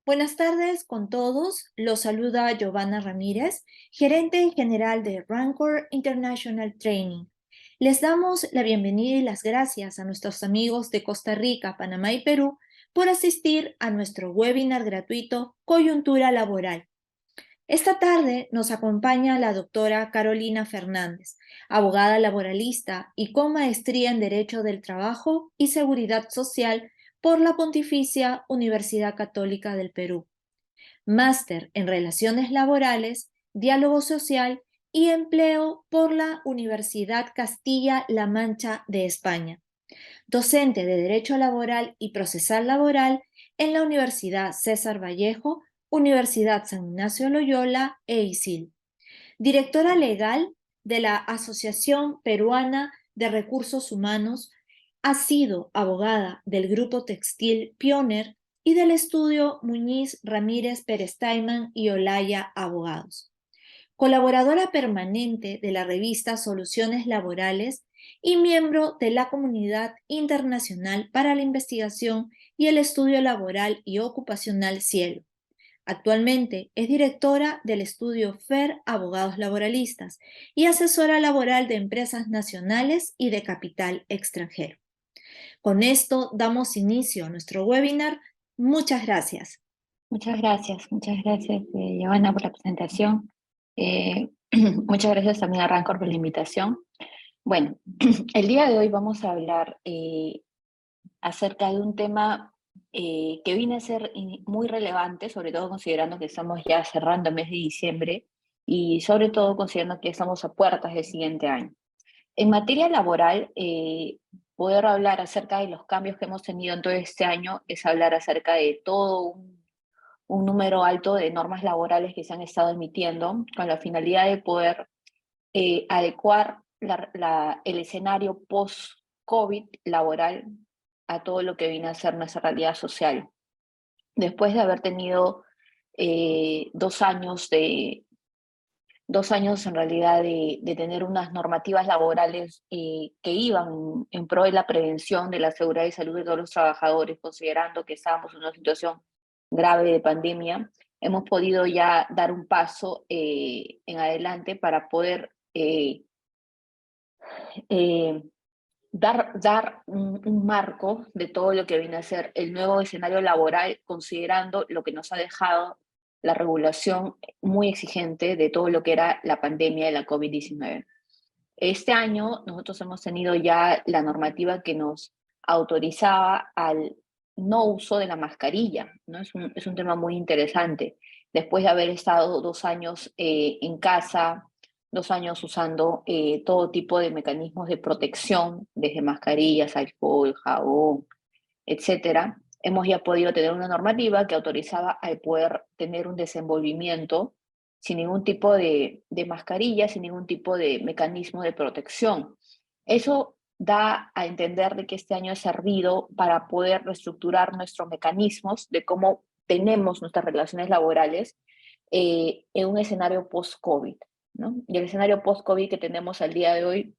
Buenas tardes con todos. Los saluda Giovanna Ramírez, gerente general de Rancor International Training. Les damos la bienvenida y las gracias a nuestros amigos de Costa Rica, Panamá y Perú por asistir a nuestro webinar gratuito Coyuntura Laboral. Esta tarde nos acompaña la doctora Carolina Fernández, abogada laboralista y con maestría en Derecho del Trabajo y Seguridad Social por la Pontificia Universidad Católica del Perú, máster en Relaciones Laborales, Diálogo Social y Empleo por la Universidad Castilla-La Mancha de España, docente de Derecho Laboral y Procesal Laboral en la Universidad César Vallejo, Universidad San Ignacio Loyola e ISIL, directora legal de la Asociación Peruana de Recursos Humanos. Ha sido abogada del Grupo Textil Pioner y del estudio Muñiz Ramírez Perestaiman y Olaya Abogados. Colaboradora permanente de la revista Soluciones Laborales y miembro de la Comunidad Internacional para la Investigación y el Estudio Laboral y Ocupacional Cielo. Actualmente es directora del estudio FER Abogados Laboralistas y asesora laboral de empresas nacionales y de capital extranjero. Con esto damos inicio a nuestro webinar. Muchas gracias. Muchas gracias, Giovanna, por la presentación. Muchas gracias también a Rancor por la invitación. Bueno, el día de hoy vamos a hablar acerca de un tema que viene a ser muy relevante, sobre todo considerando que estamos ya cerrando el mes de diciembre y sobre todo considerando que estamos a puertas del siguiente año. En materia laboral, poder hablar acerca de los cambios que hemos tenido en todo este año es hablar acerca de todo un número alto de normas laborales que se han estado emitiendo con la finalidad de poder adecuar el escenario post-COVID laboral a todo lo que viene a ser nuestra realidad social. Después de haber tenido 2 años en realidad de tener unas normativas laborales que iban en pro de la prevención de la seguridad y salud de todos los trabajadores, considerando que estábamos en una situación grave de pandemia, hemos podido ya dar un paso en adelante para poder dar un marco de todo lo que viene a ser el nuevo escenario laboral, considerando lo que nos ha dejado la regulación muy exigente de todo lo que era la pandemia de la COVID-19. Este año nosotros hemos tenido ya la normativa que nos autorizaba al no uso de la mascarilla, ¿no? Es un tema muy interesante. Después de haber estado 2 años en casa, 2 años usando todo tipo de mecanismos de protección, desde mascarillas, alcohol, jabón, etcétera, hemos ya podido tener una normativa que autorizaba al poder tener un desenvolvimiento sin ningún tipo de mascarilla, sin ningún tipo de mecanismo de protección. Eso da a entender de que este año ha servido para poder reestructurar nuestros mecanismos de cómo tenemos nuestras relaciones laborales en un escenario post-COVID, ¿no? Y el escenario post-COVID que tenemos al día de hoy,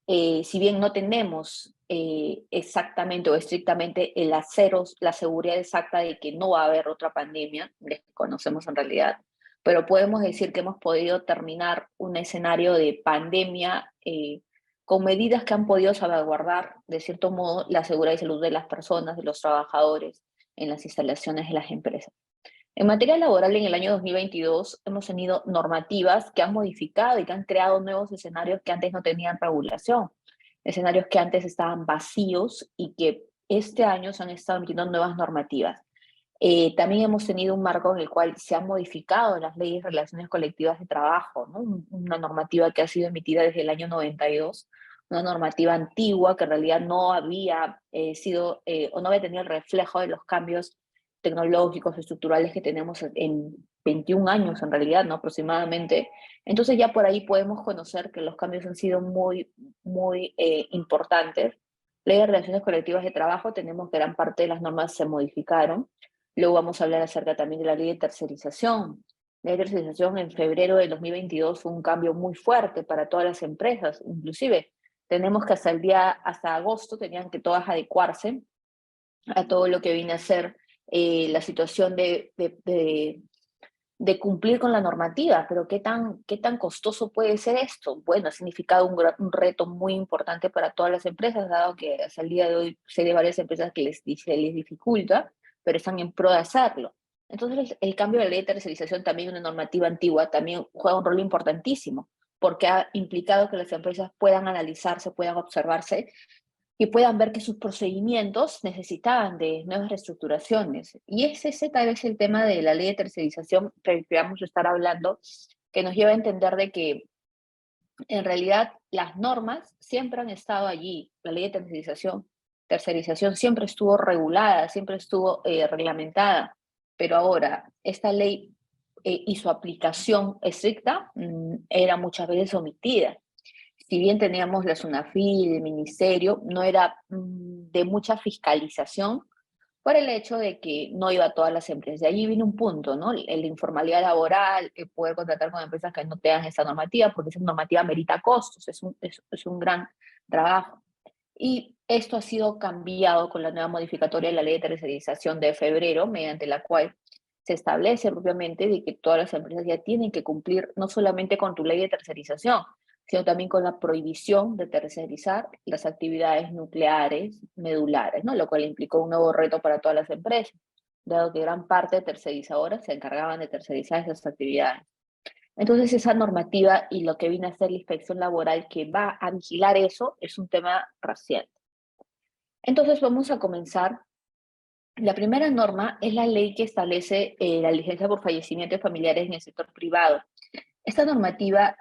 si bien no tenemos exactamente o estrictamente la seguridad exacta de que no va a haber otra pandemia, desconocemos en realidad, pero podemos decir que hemos podido terminar un escenario de pandemia con medidas que han podido salvaguardar, de cierto modo, la seguridad y salud de las personas, de los trabajadores en las instalaciones de las empresas. En materia laboral, en el año 2022 hemos tenido normativas que han modificado y que han creado nuevos escenarios que antes no tenían regulación, escenarios que antes estaban vacíos y que este año se han estado emitiendo nuevas normativas. También hemos tenido un marco en el cual se han modificado las leyes de relaciones colectivas de trabajo, ¿no? Una normativa que ha sido emitida desde el año 92, una normativa antigua que en realidad no había sido o no había tenido el reflejo de los cambios tecnológicos, estructurales que tenemos en 21 años en realidad, ¿no? Aproximadamente. Entonces ya por ahí podemos conocer que los cambios han sido muy importantes. Ley de relaciones colectivas de trabajo, tenemos gran parte de las normas se modificaron. Luego vamos a hablar acerca también de la ley de tercerización. La ley de tercerización en febrero del 2022 fue un cambio muy fuerte para todas las empresas, inclusive tenemos que hasta agosto tenían que todas adecuarse a todo lo que viene a ser la situación de cumplir con la normativa, pero qué tan costoso puede ser esto? Bueno, ha significado un reto muy importante para todas las empresas, dado que hasta el día de hoy sé de varias empresas que se les dificulta, pero están en pro de hacerlo. Entonces, el cambio de la ley de tercerización, también una normativa antigua, también juega un rol importantísimo, porque ha implicado que las empresas puedan analizarse, puedan observarse y puedan ver que sus procedimientos necesitaban de nuevas reestructuraciones. Y es ese tal vez el tema de la ley de tercerización que vamos a estar hablando, que nos lleva a entender de que en realidad las normas siempre han estado allí. La ley de tercerización siempre estuvo regulada, siempre estuvo reglamentada, pero ahora esta ley y su aplicación estricta era muchas veces omitida. Si bien teníamos la SUNAFIL, el ministerio, no era de mucha fiscalización por el hecho de que no iba a todas las empresas. De allí viene un punto, ¿no? La informalidad laboral, poder contratar con empresas que no tengan esa normativa, porque esa normativa merita costos, es un gran trabajo. Y esto ha sido cambiado con la nueva modificatoria de la ley de tercerización de febrero, mediante la cual se establece propiamente de que todas las empresas ya tienen que cumplir no solamente con tu ley de tercerización, sino también con la prohibición de tercerizar las actividades nucleares medulares, ¿no? Lo cual implicó un nuevo reto para todas las empresas, dado que gran parte de tercerizadoras se encargaban de tercerizar esas actividades. Entonces, esa normativa y lo que viene a ser la inspección laboral que va a vigilar eso es un tema reciente. Entonces, vamos a comenzar. La primera norma es la ley que establece la licencia por fallecimiento de familiares en el sector privado. Esta normativa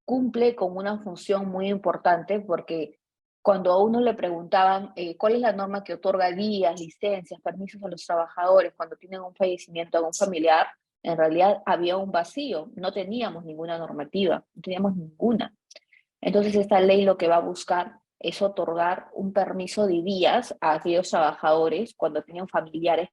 cumple con una función muy importante porque cuando a uno le preguntaban cuál es la norma que otorga días, licencias, permisos a los trabajadores cuando tienen un fallecimiento de un familiar, en realidad había un vacío, no teníamos ninguna normativa, no teníamos ninguna. Entonces esta ley lo que va a buscar es otorgar un permiso de días a aquellos trabajadores cuando tienen familiares.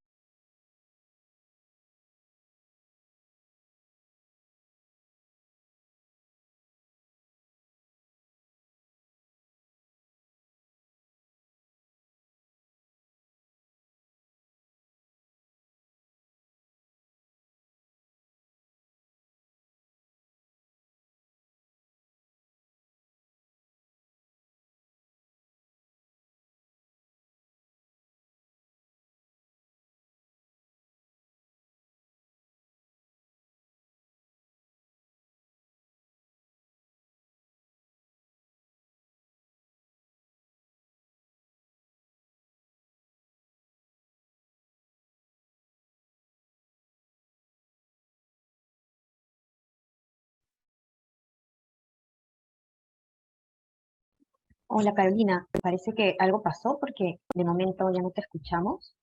Hola Carolina, parece que algo pasó porque de momento ya no te escuchamos.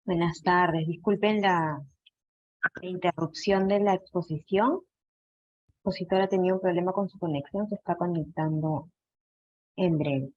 Buenas tardes. Disculpen la interrupción de la exposición. La expositora ha tenido un problema con su conexión, se está conectando en breve.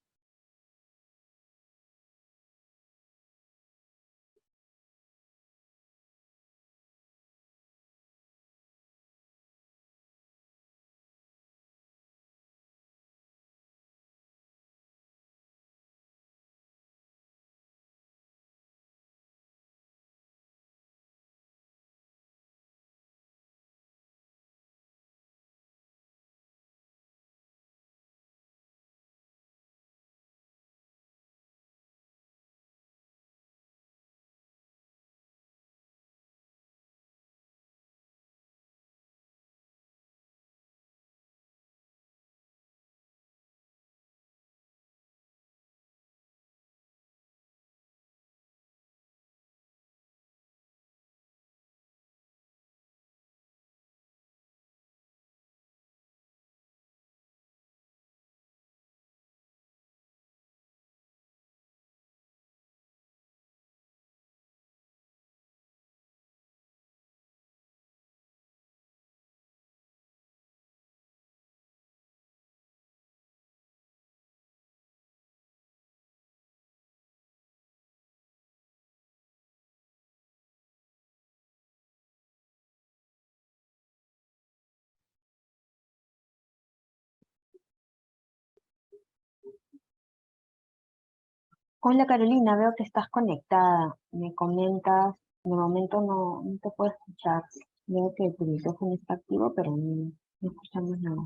Hola Carolina, veo que estás conectada. Me comentas, de momento no te puedo escuchar. Veo que tu micrófono está activo, pero no escuchamos nada.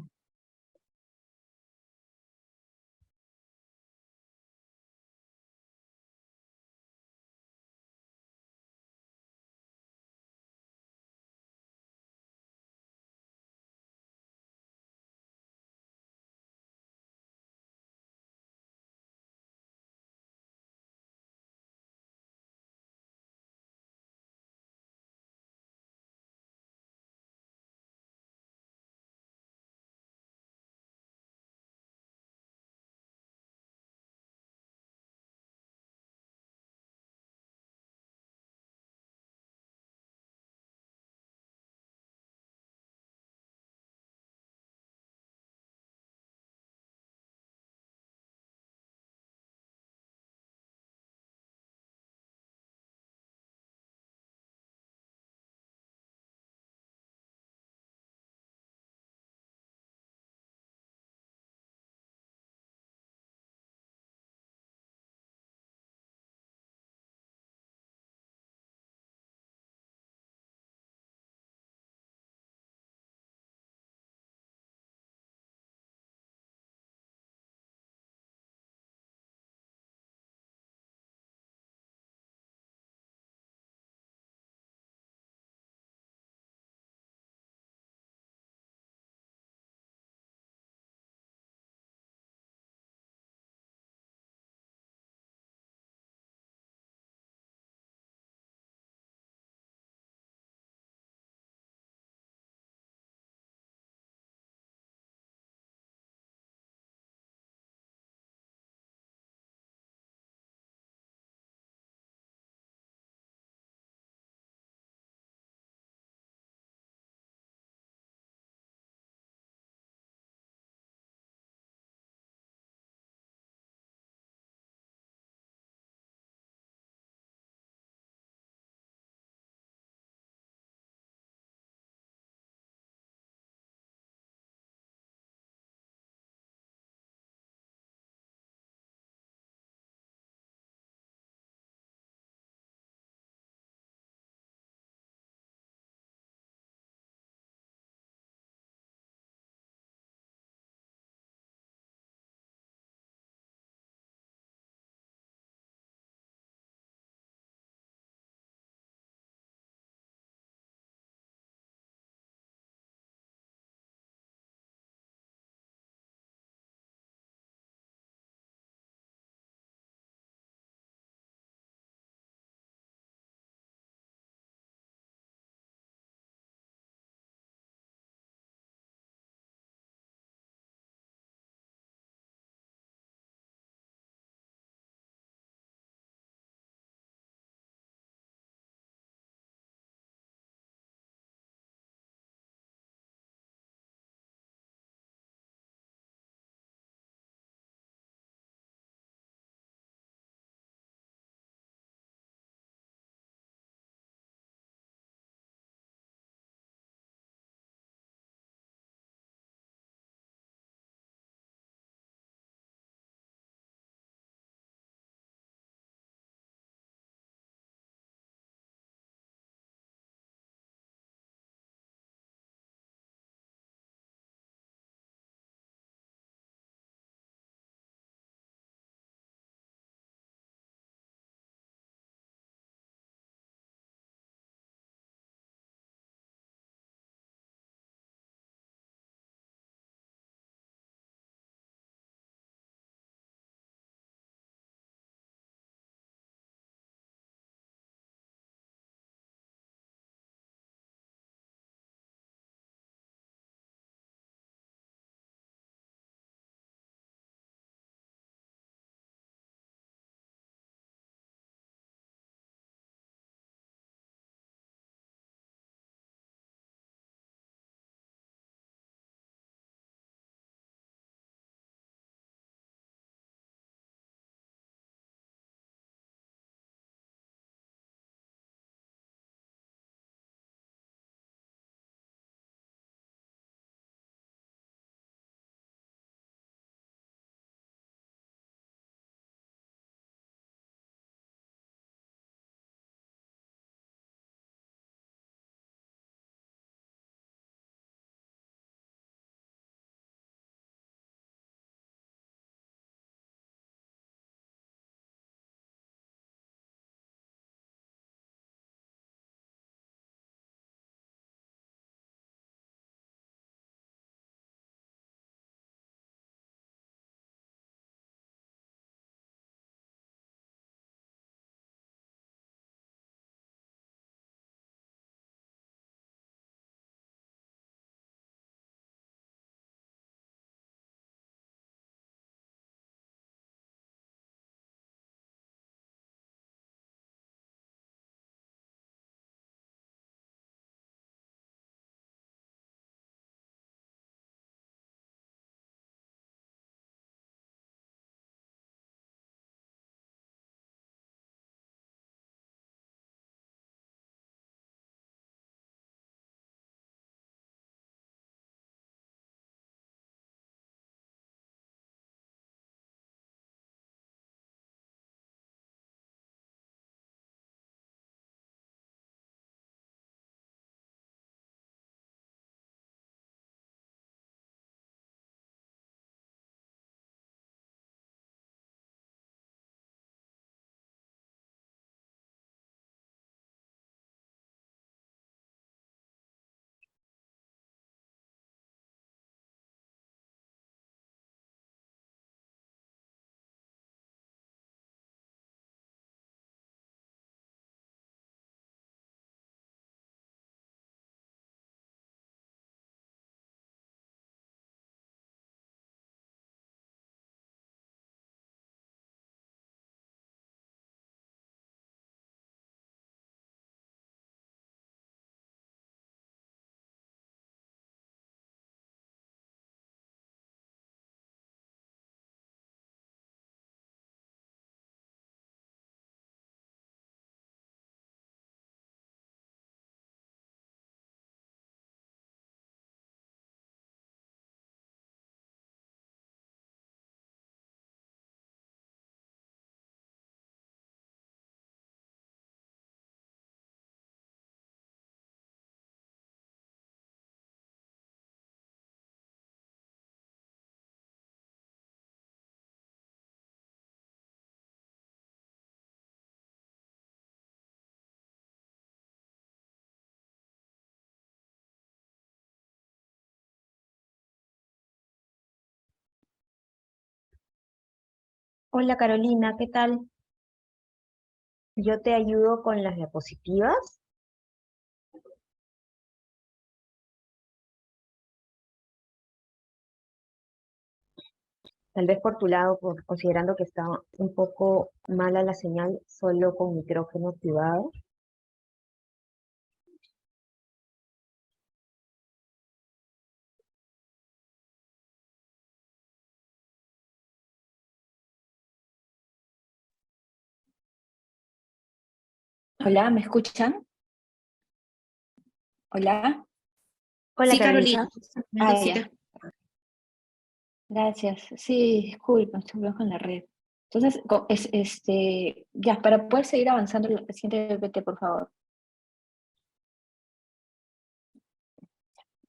Hola Carolina, ¿qué tal? Yo te ayudo con las diapositivas. Tal vez por tu lado, considerando que está un poco mala la señal, solo con micrófono activado. Hola, ¿me escuchan? Hola. Hola Sí, Carolina. Carolina, Ah, sí ya. Gracias. Sí, disculpa, estoy hablando con la red. Entonces, ya, para poder seguir avanzando, el siguiente PPT, por favor.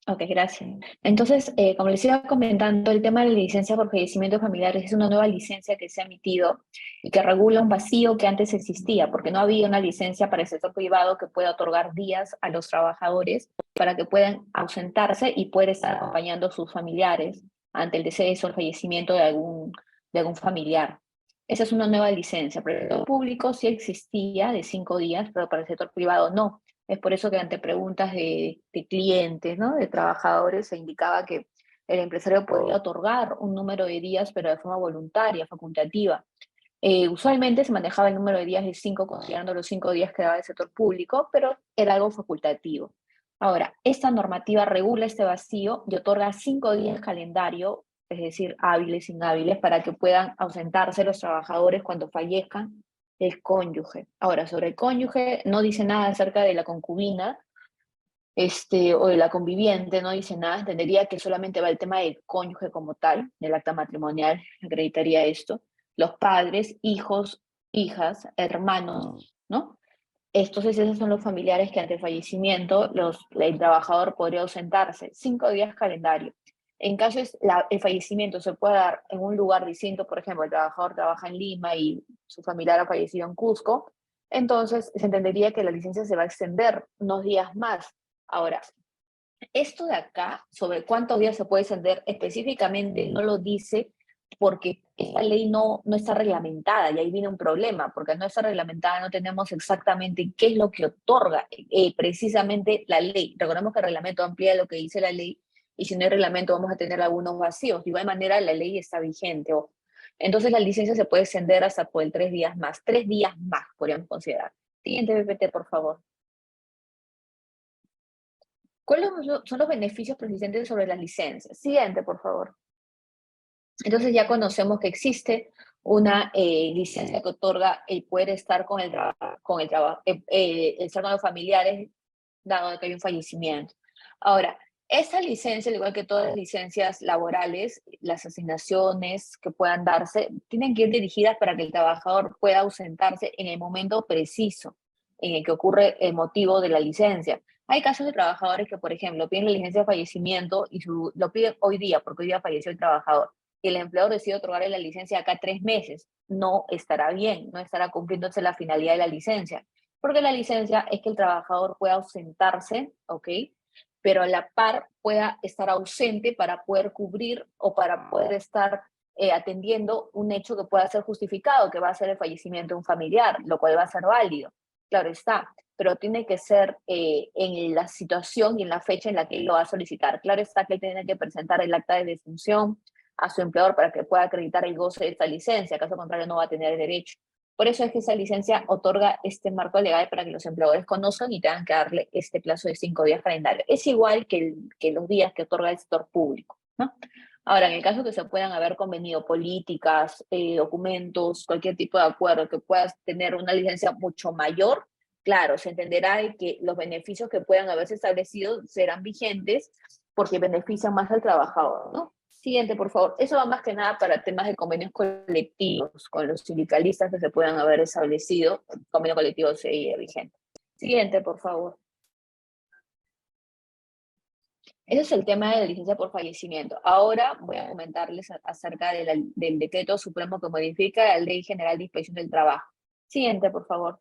Ok, gracias. Entonces, como les iba comentando, el tema de la licencia por fallecimiento familiar es una nueva licencia que se ha emitido y que regula un vacío que antes existía, porque no había una licencia para el sector privado que pueda otorgar días a los trabajadores para que puedan ausentarse y poder estar acompañando a sus familiares ante el deceso o el fallecimiento de algún familiar. Esa es una nueva licencia. Para el sector público sí existía de 5 días, pero para el sector privado no. Es por eso que ante preguntas de clientes, ¿no? De trabajadores, se indicaba que el empresario podía otorgar un número de días, pero de forma voluntaria, facultativa. Usualmente se manejaba el número de días de 5, considerando los 5 días que daba el sector público, pero era algo facultativo. Ahora, esta normativa regula este vacío y otorga 5 días calendario, es decir, hábiles, inhábiles, para que puedan ausentarse los trabajadores cuando fallezcan el cónyuge. Ahora, sobre el cónyuge no dice nada acerca de la concubina, o de la conviviente, no dice nada, entendería que solamente va el tema del cónyuge como tal, del acta matrimonial, acreditaría esto, los padres, hijos, hijas, hermanos, ¿no? Entonces esos son los familiares que ante el fallecimiento el trabajador podría ausentarse 5 días calendario. En caso el fallecimiento se pueda dar en un lugar distinto, por ejemplo, el trabajador trabaja en Lima y su familiar ha fallecido en Cusco, entonces se entendería que la licencia se va a extender unos días más. Ahora, esto de acá, sobre cuántos días se puede extender específicamente, no lo dice porque esta ley no está reglamentada y ahí viene un problema, porque no está reglamentada, no tenemos exactamente qué es lo que otorga precisamente la ley. Recordemos que el reglamento amplía lo que dice la ley y si no hay reglamento vamos a tener algunos vacíos. De igual manera, la ley está vigente. Ojo. Entonces la licencia se puede extender hasta por 3 días más. 3 días más podríamos considerar. Siguiente PPT, por favor. ¿Cuáles son los beneficios persistentes sobre las licencias? Siguiente, por favor. Entonces ya conocemos que existe una licencia que otorga el poder estar con estar con los familiares, dado que hay un fallecimiento. Ahora, esta licencia, al igual que todas las licencias laborales, las asignaciones que puedan darse, tienen que ir dirigidas para que el trabajador pueda ausentarse en el momento preciso en el que ocurre el motivo de la licencia. Hay casos de trabajadores que, por ejemplo, piden la licencia de fallecimiento y lo piden hoy día, porque hoy día falleció el trabajador, y el empleador decide otorgarle la licencia acá 3 meses. No estará bien, no estará cumpliéndose la finalidad de la licencia, porque la licencia es que el trabajador pueda ausentarse, ¿ok? Pero a la par pueda estar ausente para poder cubrir o para poder estar atendiendo un hecho que pueda ser justificado, que va a ser el fallecimiento de un familiar, lo cual va a ser válido. Claro está, pero tiene que ser en la situación y en la fecha en la que él lo va a solicitar. Claro está que él tiene que presentar el acta de defunción a su empleador para que pueda acreditar el goce de esta licencia, caso contrario no va a tener el derecho. Por eso es que esa licencia otorga este marco legal para que los empleadores conozcan y tengan que darle este plazo de 5 días calendario. Es igual que los días que otorga el sector público, ¿no? Ahora, en el caso que se puedan haber convenido políticas, documentos, cualquier tipo de acuerdo que puedas tener una licencia mucho mayor, claro, se entenderá de que los beneficios que puedan haberse establecido serán vigentes porque benefician más al trabajador, ¿no? Siguiente, por favor. Eso va más que nada para temas de convenios colectivos, con los sindicalistas que se puedan haber establecido, el convenio colectivo seguiría vigente. Siguiente, por favor. Ese es el tema de la licencia por fallecimiento. Ahora voy a comentarles acerca del decreto supremo que modifica la Ley General de Inspección del Trabajo. Siguiente, por favor.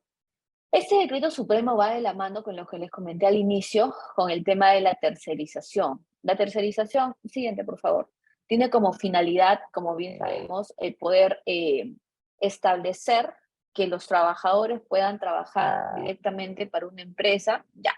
Este decreto supremo va de la mano con lo que les comenté al inicio, con el tema de la tercerización. La tercerización, siguiente, por favor, tiene como finalidad, como bien sabemos, el poder establecer que los trabajadores puedan trabajar directamente para una empresa. Ya,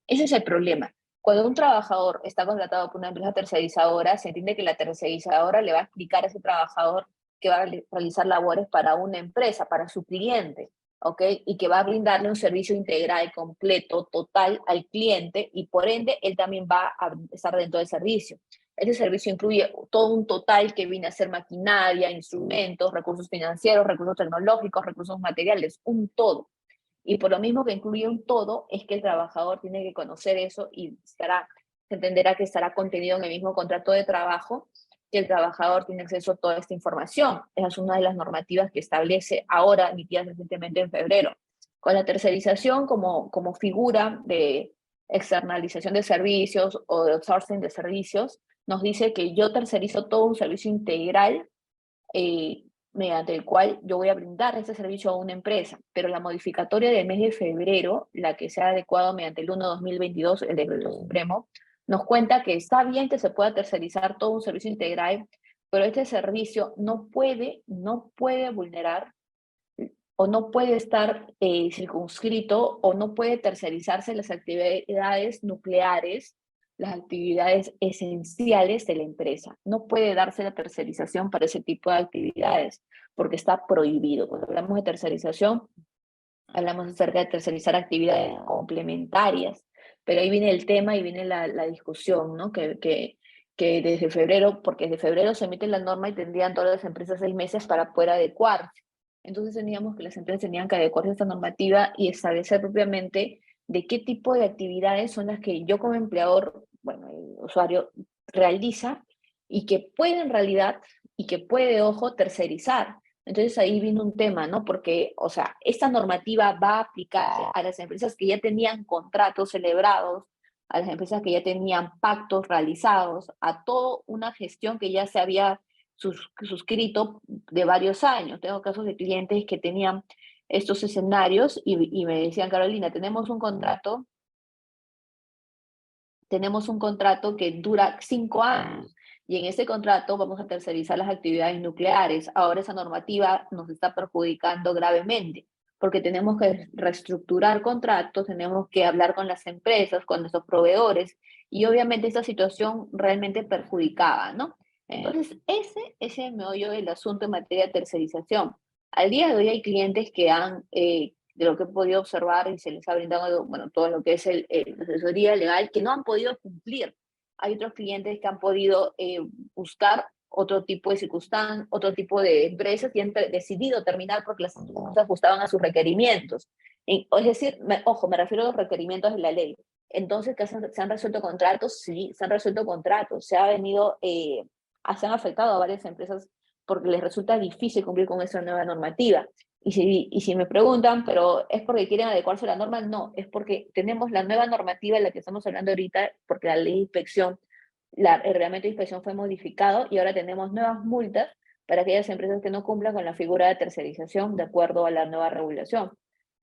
ese es el problema. Cuando un trabajador está contratado por una empresa tercerizadora, se entiende que la tercerizadora le va a explicar a ese trabajador que va a realizar labores para una empresa, para su cliente, ¿ok? Y que va a brindarle un servicio integral, completo, total al cliente, y por ende, él también va a estar dentro del servicio. Este servicio incluye todo un total que viene a ser maquinaria, instrumentos, recursos financieros, recursos tecnológicos, recursos materiales, un todo. Y por lo mismo que incluye un todo, es que el trabajador tiene que conocer eso y se entenderá que estará contenido en el mismo contrato de trabajo, que el trabajador tiene acceso a toda esta información. Esa es una de las normativas que establece ahora, emitidas recientemente en febrero. Con la tercerización como figura de externalización de servicios o de outsourcing de servicios, nos dice que yo tercerizo todo un servicio integral mediante el cual yo voy a brindar ese servicio a una empresa, pero la modificatoria del mes de febrero, la que se ha adecuado mediante el 1/2022, el decreto supremo, nos cuenta que está bien que se pueda tercerizar todo un servicio integral, pero este servicio no puede vulnerar o no puede estar circunscrito o no puede tercerizarse las actividades nucleares, las actividades esenciales de la empresa. No puede darse la tercerización para ese tipo de actividades porque está prohibido. Cuando hablamos de tercerización, hablamos acerca de tercerizar actividades complementarias, pero ahí viene el tema y viene la discusión, ¿no? Que desde febrero, porque desde febrero se emite la norma y tendrían todas las empresas 6 meses para poder adecuarse. Entonces teníamos que las empresas tenían que adecuarse a esta normativa y establecer propiamente de qué tipo de actividades son las que yo como empleador, bueno, el usuario, realiza y que puede en realidad, y que puede, ojo, tercerizar. Entonces ahí vino un tema, ¿no? Porque, o sea, esta normativa va a aplicar a las empresas que ya tenían contratos celebrados, a las empresas que ya tenían pactos realizados, a toda una gestión que ya se había suscrito de varios años. Tengo casos de clientes que tenían estos escenarios y me decían, Carolina, tenemos un contrato que dura 5 años y en ese contrato vamos a tercerizar las actividades nucleares. Ahora esa normativa nos está perjudicando gravemente porque tenemos que reestructurar contratos, tenemos que hablar con las empresas, con nuestros proveedores y obviamente esta situación realmente perjudicaba, ¿no? Entonces, ese es el meollo del asunto en materia de tercerización. Al día de hoy hay clientes que de lo que he podido observar y se les ha brindado, bueno, todo lo que es la asesoría legal, que no han podido cumplir. Hay otros clientes que han podido buscar otro tipo de circunstancias, otro tipo de empresas y han decidido terminar porque las no se ajustaban a sus requerimientos. Es decir, ojo, me refiero a los requerimientos de la ley. Entonces, ¿se han resuelto contratos? Sí, se han resuelto contratos. Se han afectado a varias empresas porque les resulta difícil cumplir con esa nueva normativa. Y si me preguntan, ¿pero es porque quieren adecuarse a la norma? No, es porque tenemos la nueva normativa de la que estamos hablando ahorita, porque la ley de inspección, el reglamento de inspección fue modificado y ahora tenemos nuevas multas para aquellas empresas que no cumplan con la figura de tercerización de acuerdo a la nueva regulación.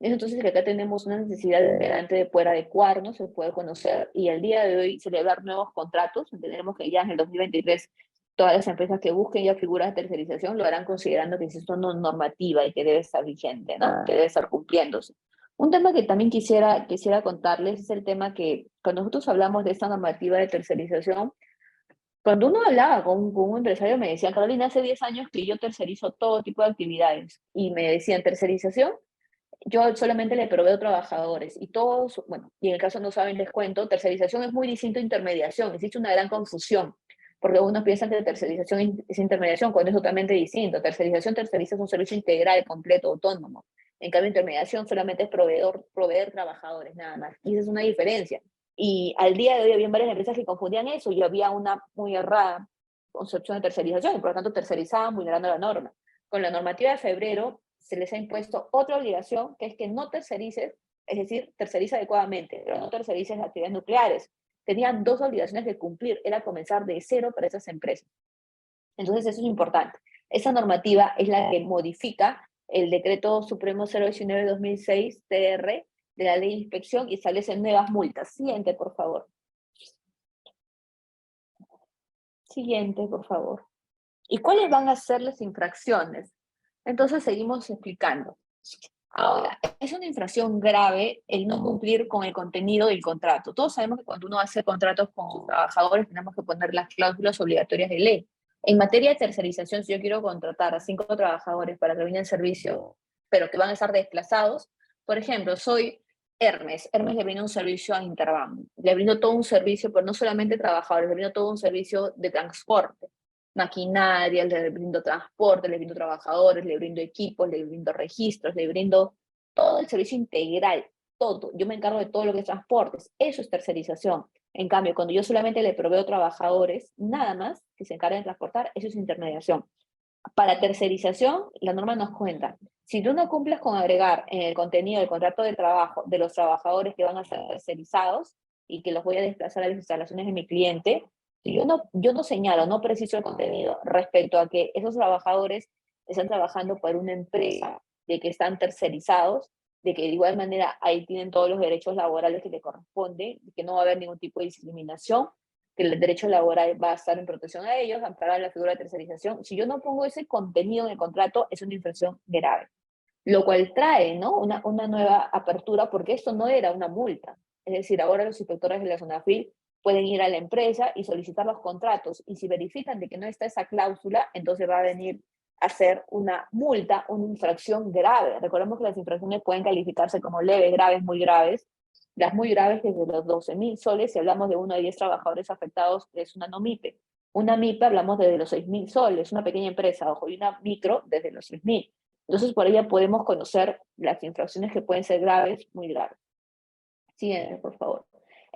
Es entonces que acá tenemos una necesidad de poder adecuarnos, de poder conocer y al día de hoy celebrar nuevos contratos. Entendemos que ya en el 2023 todas las empresas que busquen ya figuras de tercerización lo harán considerando que existe una normativa y que debe estar vigente, ¿no? Que debe estar cumpliéndose. Un tema que también quisiera contarles es el tema que cuando nosotros hablamos de esta normativa de tercerización, cuando uno hablaba con un empresario me decía, Carolina, hace 10 años que yo tercerizo todo tipo de actividades y me decían, tercerización, yo solamente le proveo trabajadores y todos, bueno, y en el caso no saben, les cuento, tercerización es muy distinto a intermediación, existe una gran confusión, porque algunos piensan que tercerización es intermediación, cuando es totalmente distinto. Terceriza es un servicio integral, completo, autónomo. En cambio, intermediación solamente es proveer trabajadores, nada más. Y esa es una diferencia. Y al día de hoy había varias empresas que confundían eso y había una muy errada concepción de tercerización y por lo tanto tercerizaban vulnerando la norma. Con la normativa de febrero se les ha impuesto otra obligación, que es que no tercerices, es decir, terceriza adecuadamente, pero no tercerices las actividades nucleares. Tenían 2 obligaciones de cumplir, era comenzar de cero para esas empresas. Entonces eso es importante. Esa normativa es la que modifica el decreto supremo 019/2006 TR de la ley de inspección y establece nuevas multas. Siguiente, por favor. Siguiente, por favor. ¿Y cuáles van a ser las infracciones? Entonces seguimos explicando. Ahora, es una infracción grave el no cumplir con el contenido del contrato. Todos sabemos que cuando uno hace contratos con sus trabajadores tenemos que poner las cláusulas obligatorias de ley. En materia de tercerización, si yo quiero contratar a 5 trabajadores para que brinden el servicio, pero que van a estar desplazados, por ejemplo, soy Hermes. Hermes le brinda un servicio a Interbank. Le brindo todo un servicio, pero no solamente trabajadores, le brindo todo un servicio de transporte. Maquinaria, le brindo transporte, le brindo trabajadores, le brindo equipos, le brindo registros, le brindo todo el servicio integral, todo. Yo me encargo de todo lo que es transportes. Eso es tercerización. En cambio, cuando yo solamente le proveo trabajadores, nada más que se encarguen de transportar, eso es intermediación. Para tercerización, la norma nos cuenta, si tú no cumples con agregar en el contenido del contrato de trabajo de los trabajadores que van a ser tercerizados y que los voy a desplazar a las instalaciones de mi cliente, si yo no señalo, no preciso el contenido respecto a que esos trabajadores están trabajando para una empresa, de que están tercerizados, de que de igual manera ahí tienen todos los derechos laborales que le corresponden, de que no va a haber ningún tipo de discriminación, que el derecho laboral va a estar en protección a ellos, amparar la figura de tercerización. Si yo no pongo ese contenido en el contrato, es una infracción grave. Lo cual trae, ¿no?, una nueva apertura, porque esto no era una multa. Es decir, ahora los inspectores de la SUNAFIL pueden ir a la empresa y solicitar los contratos, y si verifican de que no está esa cláusula, entonces va a venir a ser una multa, una infracción grave. Recordemos que las infracciones pueden calificarse como leves, graves, muy graves. Las muy graves desde los 12.000 soles, si hablamos de 1 a 10 trabajadores afectados, es una no MIPE. Una MIPE hablamos desde los 6.000 soles, una pequeña empresa, ojo, y una micro desde los 6.000. Entonces, por ella podemos conocer las infracciones que pueden ser graves, muy graves. Siguiente, por favor.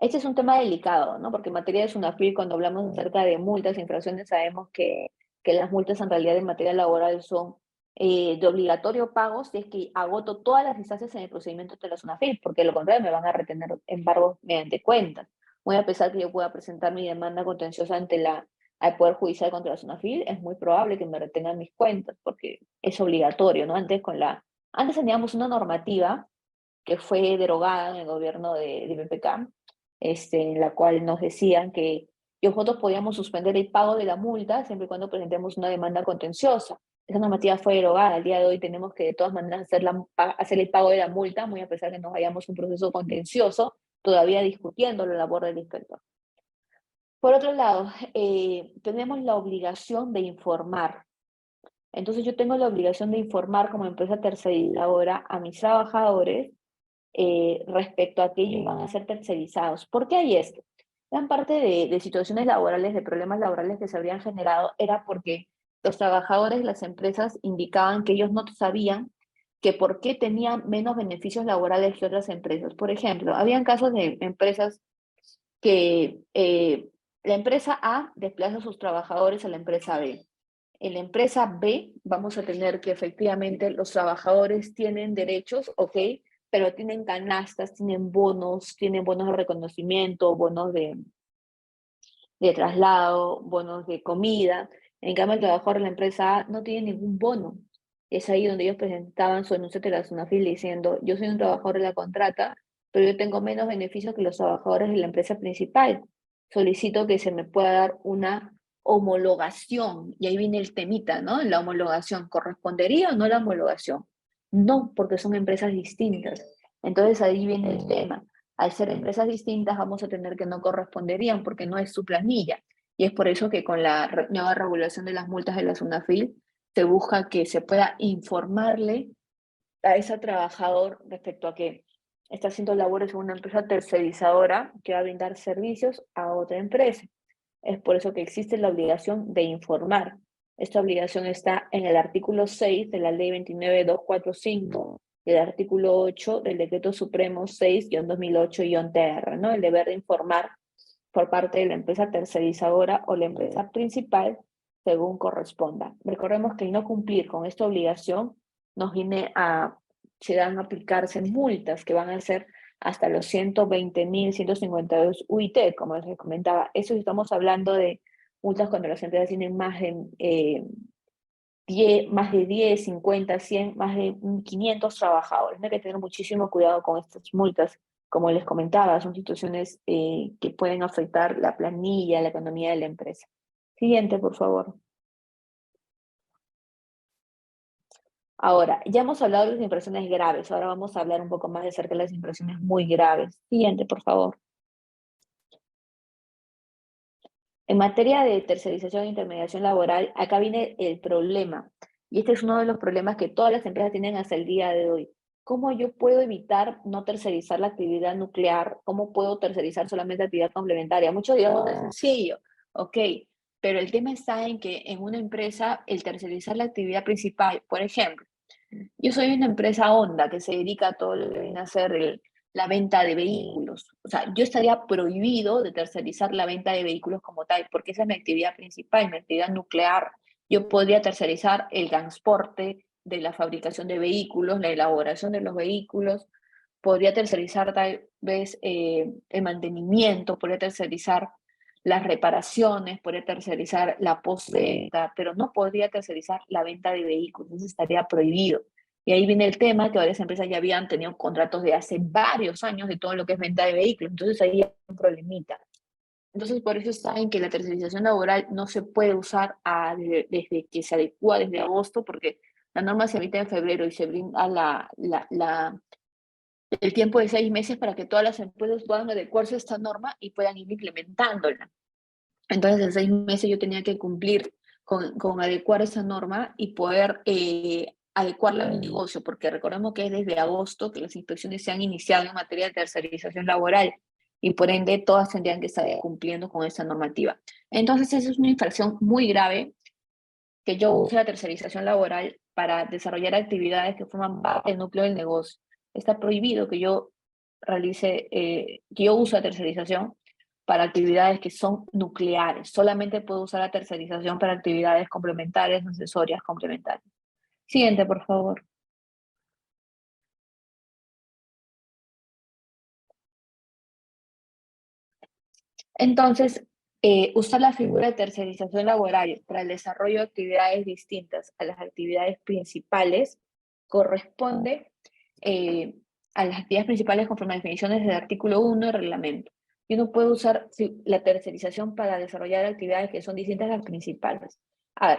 Este es un tema delicado, ¿no? Porque en materia de SUNAFIL, cuando hablamos acerca de multas e infracciones, sabemos que las multas en realidad en materia laboral son de obligatorio pago si es que agoto todas las instancias en el procedimiento de la SUNAFIL, porque de lo contrario me van a retener embargos mediante cuentas. Muy a pesar que yo pueda presentar mi demanda contenciosa al Poder Judicial contra la SUNAFIL, es muy probable que me retengan mis cuentas, porque es obligatorio, ¿no? Antes teníamos una normativa que fue derogada en el gobierno de PPK, en la cual nos decían que nosotros podíamos suspender el pago de la multa siempre y cuando presentemos una demanda contenciosa. Esa normativa fue derogada. Al día de hoy tenemos que de todas maneras hacer el pago de la multa, muy a pesar de que nos vayamos un proceso contencioso, todavía discutiendo la labor del inspector. Por otro lado, tenemos la obligación de informar. Entonces yo tengo la obligación de informar como empresa tercerizadora a mis trabajadores respecto a que ellos van a ser tercerizados. ¿Por qué hay esto? Gran parte de situaciones laborales, de problemas laborales que se habrían generado, era porque los trabajadores de las empresas indicaban que ellos no sabían que por qué tenían menos beneficios laborales que otras empresas. Por ejemplo, habían casos de empresas que la empresa A desplaza a sus trabajadores a la empresa B. En la empresa B vamos a tener que efectivamente los trabajadores tienen derechos, ok, pero tienen canastas, tienen bonos de reconocimiento, bonos de traslado, bonos de comida. En cambio, el trabajador de la empresa A no tiene ningún bono. Es ahí donde ellos presentaban su anuncio de la SUNAFIL diciendo, yo soy un trabajador de la contrata, pero yo tengo menos beneficios que los trabajadores de la empresa principal. Solicito que se me pueda dar una homologación. Y ahí viene el temita, ¿no? La homologación. ¿Correspondería o no la homologación? No, porque son empresas distintas. Entonces ahí viene el tema. Al ser empresas distintas vamos a tener que no corresponderían porque no es su planilla. Y es por eso que con la nueva regulación de las multas de la SUNAFIL se busca que se pueda informarle a ese trabajador respecto a que está haciendo labores en una empresa tercerizadora que va a brindar servicios a otra empresa. Es por eso que existe la obligación de informar. Esta obligación está en el artículo 6 de la Ley 29245 y el artículo 8 del Decreto Supremo 6-2008-TR, ¿no? El deber de informar por parte de la empresa tercerizadora o la empresa principal según corresponda. Recordemos que el no cumplir con esta obligación se dan a aplicarse multas que van a ser hasta los 120.152 UIT, como les comentaba. Eso estamos hablando de multas cuando las empresas tienen más de 10, 50, 100, más de 500 trabajadores. Hay que tener muchísimo cuidado con estas multas. Como les comentaba, son situaciones que pueden afectar la planilla, la economía de la empresa. Siguiente, por favor. Ahora, ya hemos hablado de las infracciones graves, ahora vamos a hablar un poco más acerca de las infracciones muy graves. Siguiente, por favor. En materia de tercerización e intermediación laboral, acá viene el problema. Y este es uno de los problemas que todas las empresas tienen hasta el día de hoy. ¿Cómo yo puedo evitar no tercerizar la actividad nuclear? ¿Cómo puedo tercerizar solamente actividad complementaria? Muchos digamos es sencillo, ok, pero el tema está en que en una empresa el tercerizar la actividad principal, por ejemplo, yo soy una empresa Honda que se dedica a todo lo que viene a ser la venta de vehículos. O sea, yo estaría prohibido de tercerizar la venta de vehículos como tal, porque esa es mi actividad principal, mi actividad nuclear. Yo podría tercerizar el transporte de la fabricación de vehículos, la elaboración de los vehículos, podría tercerizar tal vez el mantenimiento, podría tercerizar las reparaciones, podría tercerizar la postventa, pero no podría tercerizar la venta de vehículos, eso estaría prohibido. Y ahí viene el tema que varias empresas ya habían tenido contratos de hace varios años de todo lo que es venta de vehículos, entonces ahí hay un problemita. Entonces por eso está en que la tercerización laboral no se puede usar desde que se adecua desde agosto, porque la norma se emite en febrero y se brinda el tiempo de 6 meses para que todas las empresas puedan adecuarse a esta norma y puedan ir implementándola. Entonces, en 6 meses yo tenía que cumplir con adecuar esa norma y poder adecuarla a mi negocio, porque recordemos que es desde agosto que las inspecciones se han iniciado en materia de tercerización laboral y por ende todas tendrían que estar cumpliendo con esa normativa. Entonces, esa es una infracción muy grave que yo use la tercerización laboral para desarrollar actividades que forman parte del núcleo del negocio. Está prohibido que yo realice, que yo use la tercerización para actividades que son nucleares. Solamente puedo usar la tercerización para actividades complementarias, accesorias complementarias. Siguiente, por favor. Entonces, usar la figura de tercerización laboral para el desarrollo de actividades distintas a las actividades principales corresponde a las actividades principales conforme a definiciones del artículo 1 del reglamento. Yo no puedo usar la tercerización para desarrollar actividades que son distintas a las principales. A ver,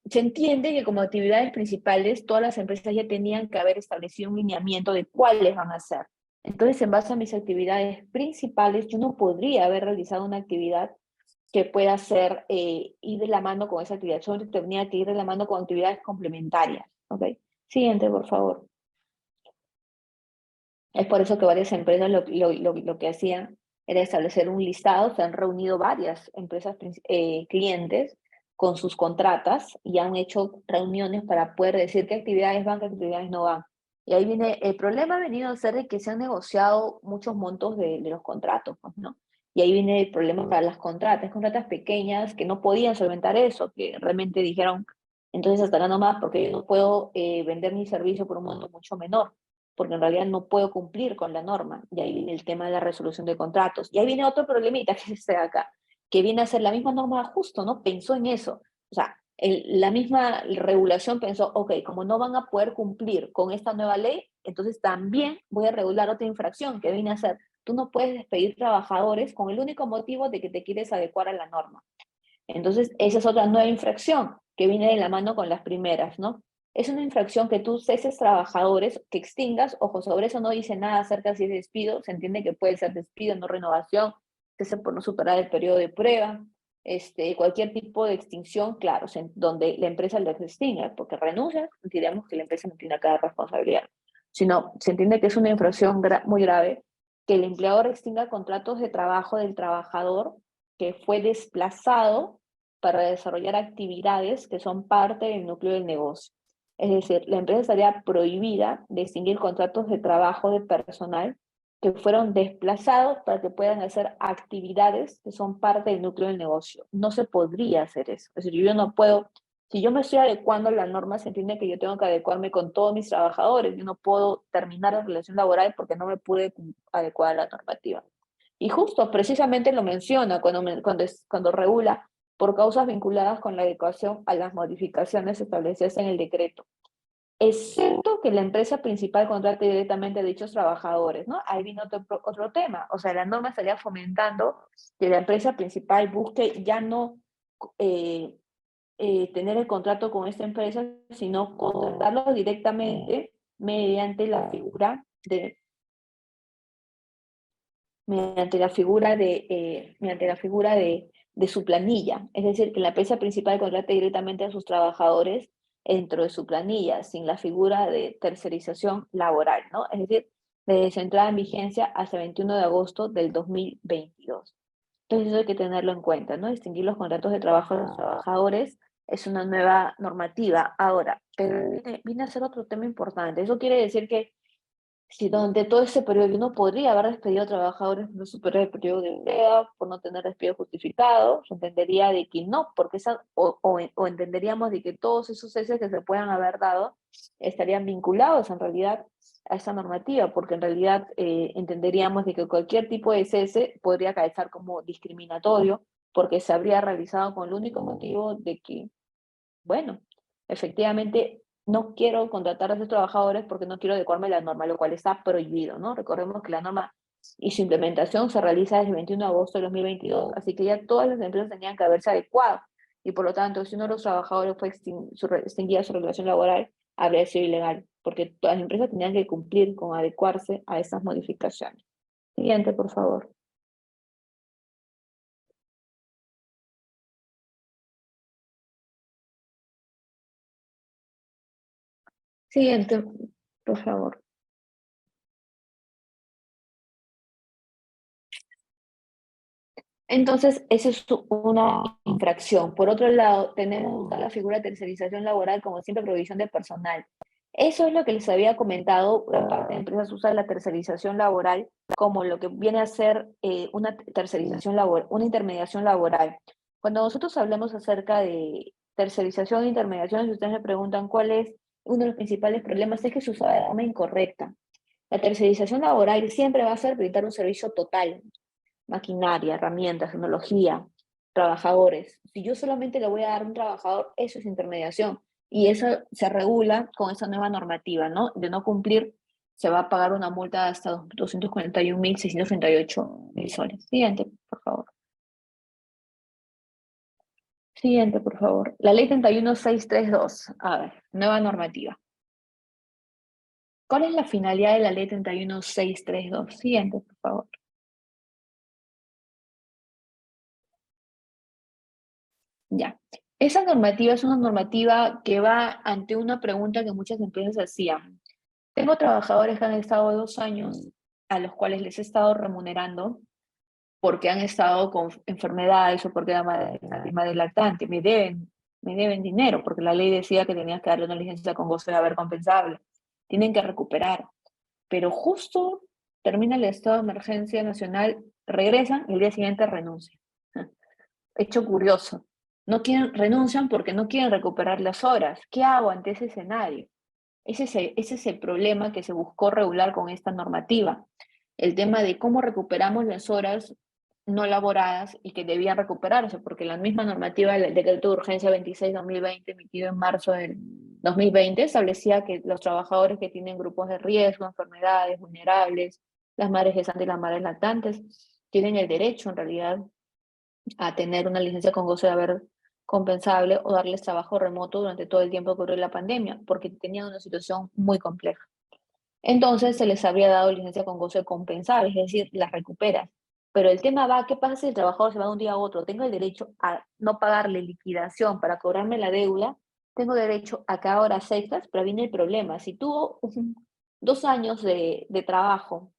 se entiende que como actividades principales todas las empresas ya tenían que haber establecido un lineamiento de cuáles van a ser. Entonces, en base a mis actividades principales, yo no podría haber realizado una actividad que pueda ser ir de la mano con esa actividad. Solo tenía que ir de la mano con actividades complementarias. ¿Ok? Siguiente, por favor. Es por eso que varias empresas lo que hacían era establecer un listado. Se han reunido varias empresas clientes con sus contratas y han hecho reuniones para poder decir qué actividades van, qué actividades no van. Y ahí viene, el problema ha venido a ser de que se han negociado muchos montos de los contratos, pues, ¿no? Y ahí viene el problema para las contratas pequeñas que no podían solventar eso, que realmente dijeron, entonces hasta acá nomás, porque yo no puedo vender mi servicio por un monto mucho menor, porque en realidad no puedo cumplir con la norma. Y ahí viene el tema de la resolución de contratos. Y ahí viene otro problemita que es este de acá, que viene a ser la misma norma de ajuste, ¿no? Pensó en eso. O sea, la misma regulación pensó, ok, como no van a poder cumplir con esta nueva ley, entonces también voy a regular otra infracción que viene a ser, tú no puedes despedir trabajadores con el único motivo de que te quieres adecuar a la norma. Entonces, esa es otra nueva infracción que viene de la mano con las primeras, ¿no? Es una infracción que tú ceses trabajadores, que extingas, ojo, sobre eso no dice nada acerca de si es despido, se entiende que puede ser despido, no renovación, cese por no superar el periodo de prueba, cualquier tipo de extinción, claro, donde la empresa lo extinga, porque renuncia, diremos que la empresa no tiene cada responsabilidad, sino se entiende que es una infracción muy grave que el empleador extinga contratos de trabajo del trabajador que fue desplazado para desarrollar actividades que son parte del núcleo del negocio. Es decir, la empresa estaría prohibida de extinguir contratos de trabajo de personal que fueron desplazados para que puedan hacer actividades que son parte del núcleo del negocio. No se podría hacer eso. Es decir, yo no puedo, si yo me estoy adecuando a la norma, se entiende que yo tengo que adecuarme con todos mis trabajadores. Yo no puedo terminar la relación laboral porque no me pude adecuar a la normativa. Y justo, precisamente lo menciona cuando regula por causas vinculadas con la adecuación a las modificaciones establecidas en el decreto, excepto que la empresa principal contrate directamente a dichos trabajadores, ¿no? Ahí viene otro tema, o sea, la norma estaría fomentando que la empresa principal busque ya no tener el contrato con esta empresa, sino contratarlo directamente mediante la figura de de su planilla. Es decir, que la empresa principal contrate directamente a sus trabajadores dentro de su planilla, sin la figura de tercerización laboral, ¿no? Es decir, desde su entrada en vigencia hasta el 21 de agosto del 2022. Entonces eso hay que tenerlo en cuenta, ¿no? Distinguir los contratos de trabajo de los trabajadores es una nueva normativa. Ahora, pero viene a ser otro tema importante. Eso quiere decir que si durante todo ese periodo uno podría haber despedido a trabajadores por no superar el periodo de empleo, por no tener despido justificado, se entendería de que no, porque o entenderíamos de que todos esos ceses que se puedan haber dado estarían vinculados en realidad a esa normativa, porque en realidad entenderíamos de que cualquier tipo de cese podría caer como discriminatorio, porque se habría realizado con el único motivo de que, bueno, efectivamente no quiero contratar a esos trabajadores porque no quiero adecuarme a la norma, lo cual está prohibido, ¿no? Recordemos que la norma y su implementación se realiza desde el 21 de agosto de 2022, así que ya todas las empresas tenían que haberse adecuado, y por lo tanto, si uno de los trabajadores fue extinguida su relación laboral, habría sido ilegal, porque todas las empresas tenían que cumplir con adecuarse a esas modificaciones. Siguiente, por favor. Siguiente, por favor. Entonces, esa es una infracción. Por otro lado, tenemos la figura de tercerización laboral como siempre provisión de personal. Eso es lo que les había comentado. Gran parte de empresas usa la tercerización laboral como lo que viene a ser una tercerización laboral, una intermediación laboral. Cuando nosotros hablamos acerca de tercerización e intermediación, si ustedes me preguntan cuál es uno de los principales problemas, es que se usa de forma incorrecta. La tercerización laboral siempre va a ser brindar un servicio total, maquinaria, herramientas, tecnología, trabajadores. Si yo solamente le voy a dar un trabajador, eso es intermediación. Y eso se regula con esa nueva normativa, ¿no? De no cumplir, se va a pagar una multa de hasta 241.638 soles. Siguiente, por favor. Siguiente, por favor. La ley 31632. A ver, nueva normativa. ¿Cuál es la finalidad de la ley 31632? Siguiente, por favor. Ya. Esa normativa es una normativa que va ante una pregunta que muchas empresas hacían. Tengo trabajadores que han estado 2 años a los cuales les he estado remunerando porque han estado con enfermedades o porque era madre lactante. Me deben dinero porque la ley decía que tenías que darle una licencia con goce de haber compensable. Tienen que recuperar. Pero justo termina el estado de emergencia nacional, regresan y el día siguiente renuncian. Hecho curioso. Renuncian porque no quieren recuperar las horas. ¿Qué hago ante ese escenario? Ese es el problema que se buscó regular con esta normativa. El tema de cómo recuperamos las horas no laboradas y que debían recuperarse, porque la misma normativa del decreto de urgencia 26/2020, emitido en marzo del 2020, establecía que los trabajadores que tienen grupos de riesgo, enfermedades vulnerables, las madres gestantes y las madres lactantes, tienen el derecho en realidad a tener una licencia con goce de haber compensable o darles trabajo remoto durante todo el tiempo que duró la pandemia, porque tenían una situación muy compleja. Entonces se les habría dado licencia con goce compensable, es decir, las recuperas. Pero el tema va, ¿qué pasa si el trabajador se va de un día a otro? Tengo el derecho a no pagarle liquidación para cobrarme la deuda, tengo derecho a cada horas extras, pero viene el problema. Si tuvo 2 años de trabajo,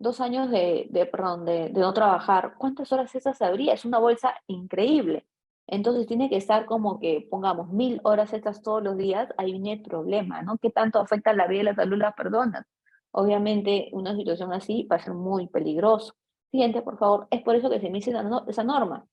2 años de no trabajar, ¿cuántas horas esas habría? Es una bolsa increíble. Entonces tiene que estar como que pongamos 1.000 horas extras todos los días, ahí viene el problema, ¿no? ¿Qué tanto afecta la vida y la salud de las personas? Obviamente una situación así va a ser muy peligroso. Siguiente, por favor. Es por eso que se inicia esa norma.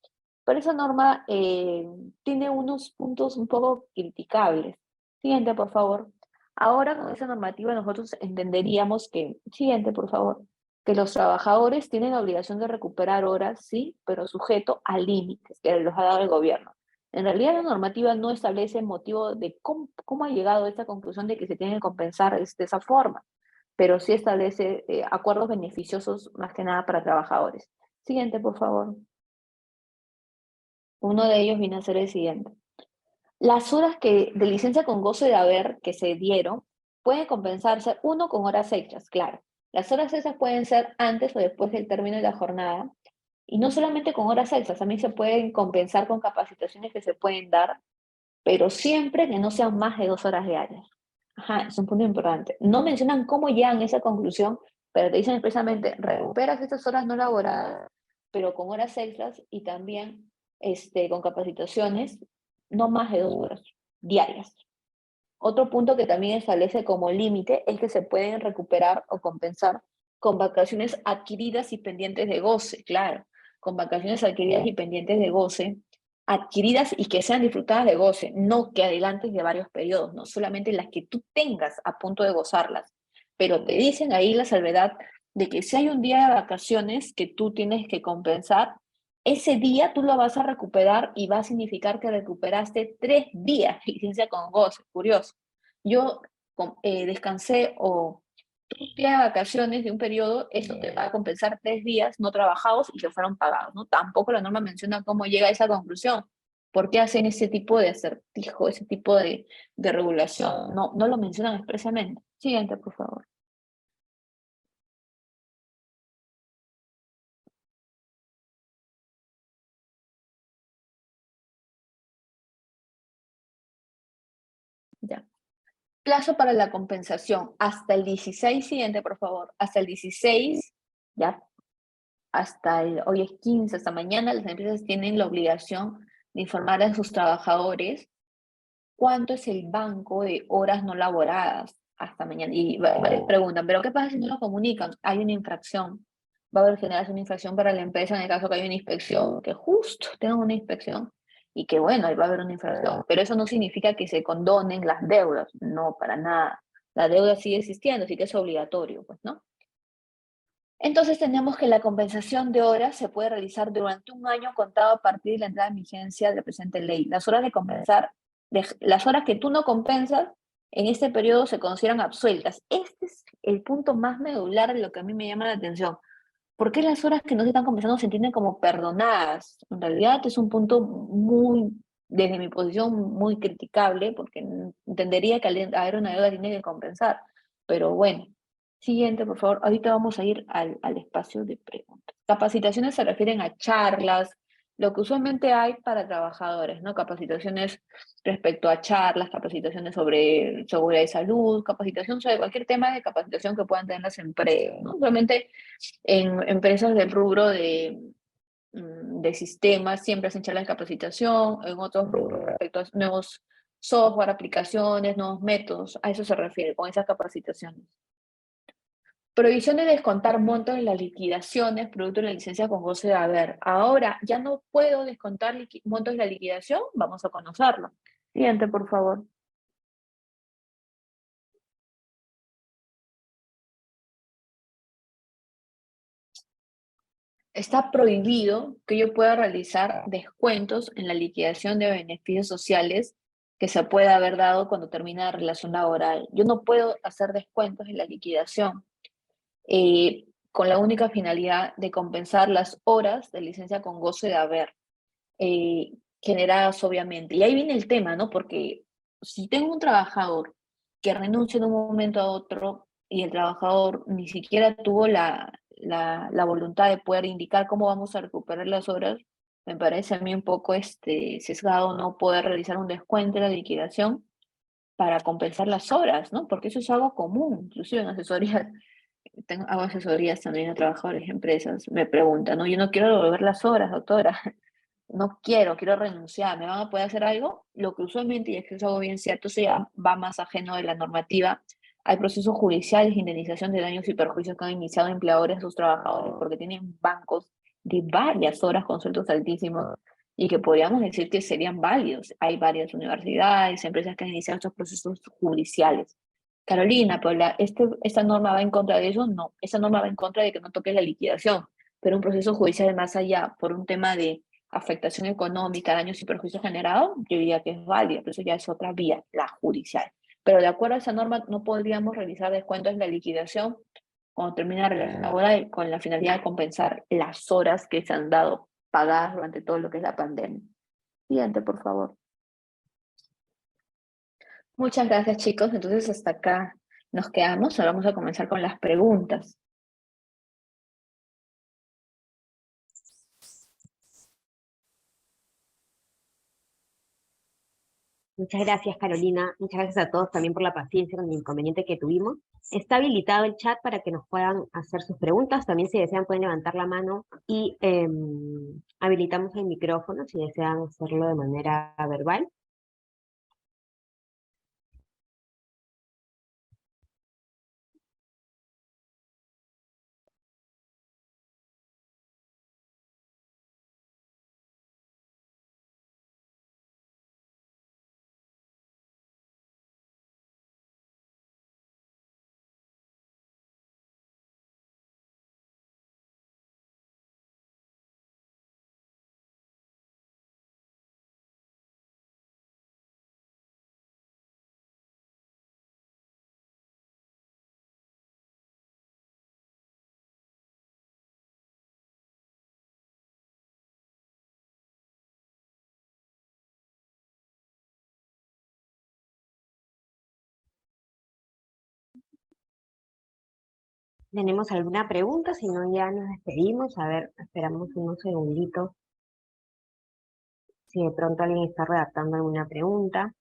Pero esa norma tiene unos puntos un poco criticables. Siguiente, por favor. Ahora con esa normativa nosotros entenderíamos que, siguiente, por favor, que los trabajadores tienen la obligación de recuperar horas, sí, pero sujeto a límites que los ha dado el gobierno. En realidad la normativa no establece el motivo de cómo ha llegado a esta conclusión de que se tiene que compensar de esa forma, pero sí establece acuerdos beneficiosos más que nada para trabajadores. Siguiente, por favor. Uno de ellos viene a ser el siguiente. Las horas de licencia con goce de haber que se dieron pueden compensarse, uno, con horas extras, claro. Las horas extras pueden ser antes o después del término de la jornada, y no solamente con horas extras, también se pueden compensar con capacitaciones que se pueden dar, pero siempre que no sean más de 2 horas diarias. Ajá, es un punto importante. No mencionan cómo llegan a esa conclusión, pero te dicen expresamente, recuperas estas horas no laboradas, pero con horas extras y también con capacitaciones, no más de 2 horas diarias. Otro punto que también establece como límite es que se pueden recuperar o compensar con vacaciones adquiridas y pendientes de goce, claro, con vacaciones adquiridas y pendientes de goce, adquiridas y que sean disfrutadas de goce, no que adelantes de varios periodos, no solamente las que tú tengas a punto de gozarlas, pero te dicen ahí la salvedad de que si hay un día de vacaciones que tú tienes que compensar, ese día tú lo vas a recuperar y va a significar que recuperaste 3 días de licencia con goce. Curioso. Yo descansé o tuve un día de vacaciones de un periodo, eso te va a compensar 3 días no trabajados y que fueron pagados, ¿no? Tampoco la norma menciona cómo llega a esa conclusión. ¿Por qué hacen ese tipo de acertijo, ese tipo de regulación? No, no lo mencionan expresamente. Siguiente, por favor. Ya. Plazo para la compensación, hasta el 16, siguiente, por favor, hasta el 16, ya, hoy es 15, hasta mañana, las empresas tienen la obligación de informar a sus trabajadores cuánto es el banco de horas no laboradas hasta mañana. Y varios preguntan, ¿pero qué pasa si no lo comunican? Hay una infracción. Va a haber generarse una infracción para la empresa en el caso que haya una inspección, que justo tengan una inspección y que bueno, ahí va a haber una infracción. Pero eso no significa que se condonen las deudas, no, para nada. La deuda sigue existiendo, así que es obligatorio, pues, ¿no? Entonces tenemos que la compensación de horas se puede realizar durante un año contado a partir de la entrada en vigencia de la presente ley. Las horas de compensar, las horas que tú no compensas en este periodo se consideran absueltas. Este es el punto más medular de lo que a mí me llama la atención. ¿Por qué las horas que no se están compensando se entienden como perdonadas? En realidad es un punto muy, desde mi posición, muy criticable, porque entendería que al haber una deuda tiene que compensar. Pero bueno, siguiente, por favor. Ahorita vamos a ir al espacio de preguntas. Capacitaciones se refieren a charlas, lo que usualmente hay para trabajadores, ¿no? Capacitaciones respecto a charlas, capacitaciones sobre seguridad y salud, capacitación sobre cualquier tema de capacitación que puedan tener las empresas, ¿no? Usualmente en empresas del rubro de sistemas siempre hacen charlas de capacitación, en otros rubros respecto a nuevos software, aplicaciones, nuevos métodos, a eso se refiere con esas capacitaciones. Prohibición de descontar montos en las liquidaciones producto de la licencia con goce de haber. Ahora, ¿ya no puedo descontar montos de la liquidación? Vamos a conocerlo. Siguiente, por favor. Está prohibido que yo pueda realizar descuentos en la liquidación de beneficios sociales que se pueda haber dado cuando termina la relación laboral. Yo no puedo hacer descuentos en la liquidación con la única finalidad de compensar las horas de licencia con goce de haber generadas, obviamente. Y ahí viene el tema, ¿no? Porque si tengo un trabajador que renuncia de un momento a otro y el trabajador ni siquiera tuvo la voluntad de poder indicar cómo vamos a recuperar las horas, me parece a mí un poco sesgado no poder realizar un descuento en la liquidación para compensar las horas, ¿no? Porque eso es algo común, inclusive en asesorías, hago asesorías también a trabajadores de empresas, me preguntan, ¿no? Yo no quiero devolver las horas, doctora, no quiero renunciar, ¿me van a poder hacer algo? Lo que usualmente, y es que es algo bien cierto, se va más ajeno de la normativa. Hay procesos judiciales de indemnización de daños y perjuicios que han iniciado empleadores a sus trabajadores porque tienen bancos de varias horas con sueldos altísimos y que podríamos decir que serían válidos. Hay varias universidades, empresas que han iniciado estos procesos judiciales. Carolina, pero ¿esta norma va en contra de eso? No, esa norma va en contra de que no toques la liquidación, pero un proceso judicial más allá por un tema de afectación económica, daños y perjuicios generados, yo diría que es válido, pero eso ya es otra vía, la judicial. Pero de acuerdo a esa norma, no podríamos realizar descuentos en la liquidación cuando termina la relación laboral con la finalidad de compensar las horas que se han dado pagadas durante todo lo que es la pandemia. Siguiente, por favor. Muchas gracias, chicos. Entonces, hasta acá nos quedamos. Ahora vamos a comenzar con las preguntas. Muchas gracias, Carolina. Muchas gracias a todos también por la paciencia con el inconveniente que tuvimos. Está habilitado el chat para que nos puedan hacer sus preguntas. También si desean pueden levantar la mano y habilitamos el micrófono si desean hacerlo de manera verbal. ¿Tenemos alguna pregunta? Si no, ya nos despedimos. A ver, esperamos unos segunditos. Si de pronto alguien está redactando alguna pregunta.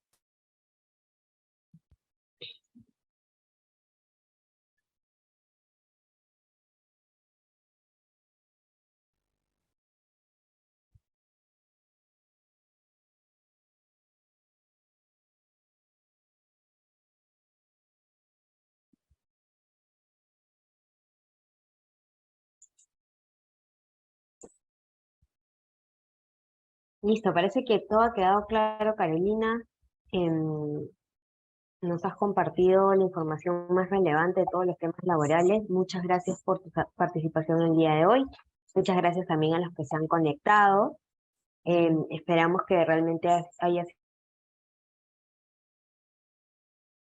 Listo, parece que todo ha quedado claro, Carolina. Nos has compartido la información más relevante de todos los temas laborales. Muchas gracias por tu participación el día de hoy. Muchas gracias también a los que se han conectado. Esperamos que realmente haya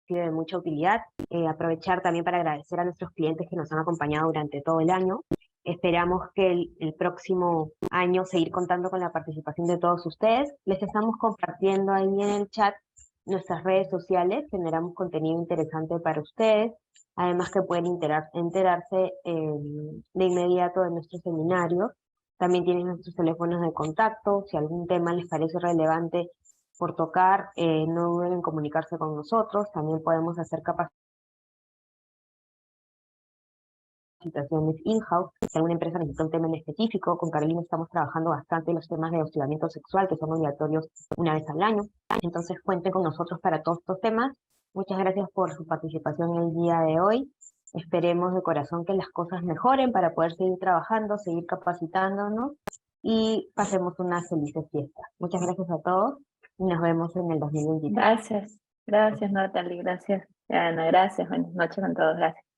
sido de mucha utilidad. Aprovechar también para agradecer a nuestros clientes que nos han acompañado durante todo el año. Esperamos que el próximo año seguir contando con la participación de todos ustedes. Les estamos compartiendo ahí en el chat nuestras redes sociales, generamos contenido interesante para ustedes, además que pueden enterarse de inmediato de nuestros seminarios. También tienen nuestros teléfonos de contacto, si algún tema les parece relevante por tocar, no duden en comunicarse con nosotros. También podemos hacer capacitaciones in-house. Si alguna empresa necesita un tema en específico, con Carolina estamos trabajando bastante en los temas de hostigamiento sexual, que son obligatorios una vez al año. Entonces cuenten con nosotros para todos estos temas. Muchas gracias por su participación el día de hoy. Esperemos de corazón que las cosas mejoren para poder seguir trabajando, seguir capacitándonos y pasemos unas felices fiestas. Muchas gracias a todos y nos vemos en el 2023. Gracias. Gracias, Natalie. Gracias, Ana. Gracias. Buenas noches con todos. Gracias.